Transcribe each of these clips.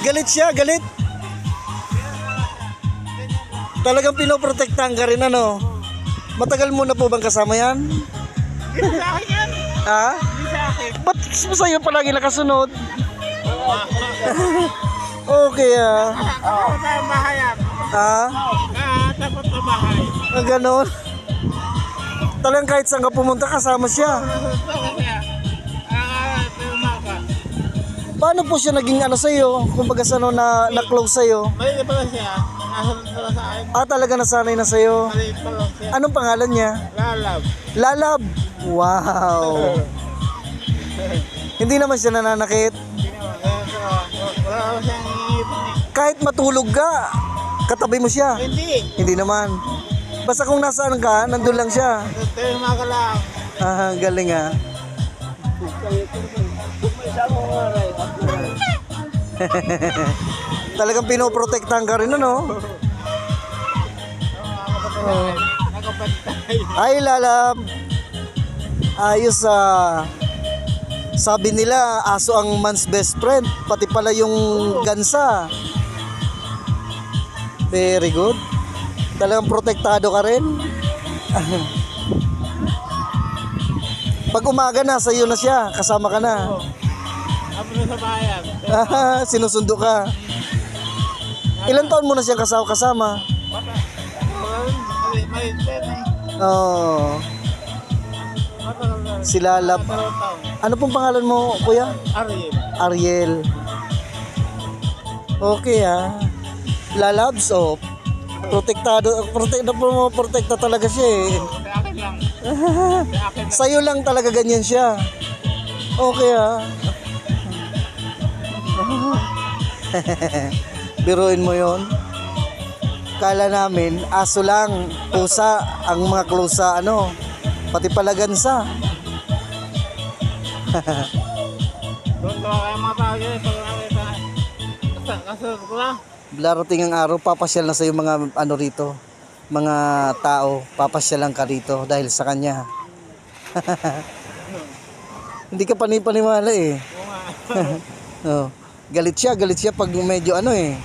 Galit siya, galit. Talagang pinoprotektahan ka rin, ano? Matagal mo na po bang kasama yan? Hindi sa akin yan. Ha? Hindi sa akin. Ba't sa'yo palagi nakasunod? Okay, ah. Ako sa bahay yan. Ha? Takot sa bahay. Ganon. Talagang kahit saan ka pumunta, kasama siya. Paano po siya naging ano sa'yo? Kumbaga sa'yo na-close sa'yo? Maliit pa lang siya. Nasunod pa lang sa akin. Talaga nasanay na sa'yo? Maliit pa lang siya. Anong pangalan niya? Lalab. Lalab! Wow! Hindi naman siya nananakit. Wala ako siyang iipon eh. Kahit matulog ka, katabi mo siya. Hindi. Hindi naman. Basta kung nasaan ka, nandun lang siya. Tayo mga lang. Galing ah. Talagang pinoprotektahan ka rin, ano? Nakapantay. Ay, Lalab. Ayos sabi nila, aso ang man's best friend. Pati pala yung gansa. Very good. Talagang protektado ka rin. Pag umaga na, sa'yo na siya. Kasama ka na. Ako na sa bayan. Sinusundo ka. Ilan taon mo na siyang kasama? Maliit din eh. Oh, Matagal na. si Lalab. Taon. Ano pong pangalan mo, kuya? Ariel. Ariel. Okay ah. Lalabs, oh. Protekta talaga siya eh. Sa akin lang. Sa akin lang. Sa'yo lang talaga ganyan siya. Okay ah. Biruin mo yon. Kala namin, aso lang, pusa, ang mga close sa ano. Pati pala gansa. Doon tawa kayo mga tao dyan. Pag nakita. Kasunod ko lang. Darating ang araw, papasyal na sa'yo mga ano rito. Mga tao, papasyalan ka rito dahil sa kanya. Hindi ka panipaniwala eh. Oo nga. Oh. Galit siya pag medyo ano eh.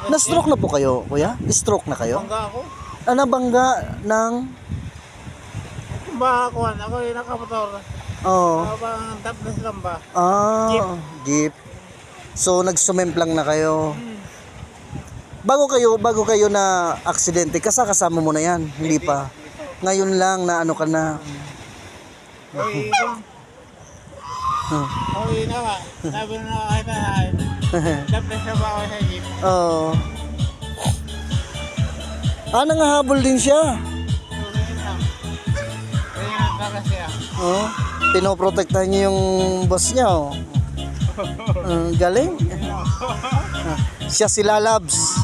Na-stroke na po kayo, kuya? Stroke na kayo? Bangga ako. Nabangga ng... Bakuan. Ako yung nakamotor. Oh. Habang tapos lang ba? Jeep. So nagsumemplang na kayo. Bago kayo na aksidente, kasama mo na yan, hindi pa. Ngayon lang na ano ka na. Okay, okay na ba? Sabi na nakakita na akin. Tapos na ba ako sa jeep? Oo. Nangahabol din siya. Okay na. Kaya nakaka siya. Oh. Pinoprotektahan niya yung boss niya, oh. Galing. Siya si Lalabs.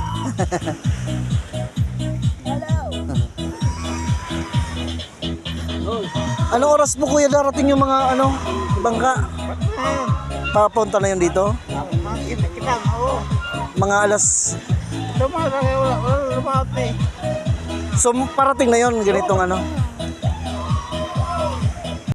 Anong oras mo, kuya, darating yung mga ano, bangka? Papunta na yun dito? Kita, oo. Mga alas... Lumahat na kayo, wala lumahat eh. So parating na yun, ganitong ano?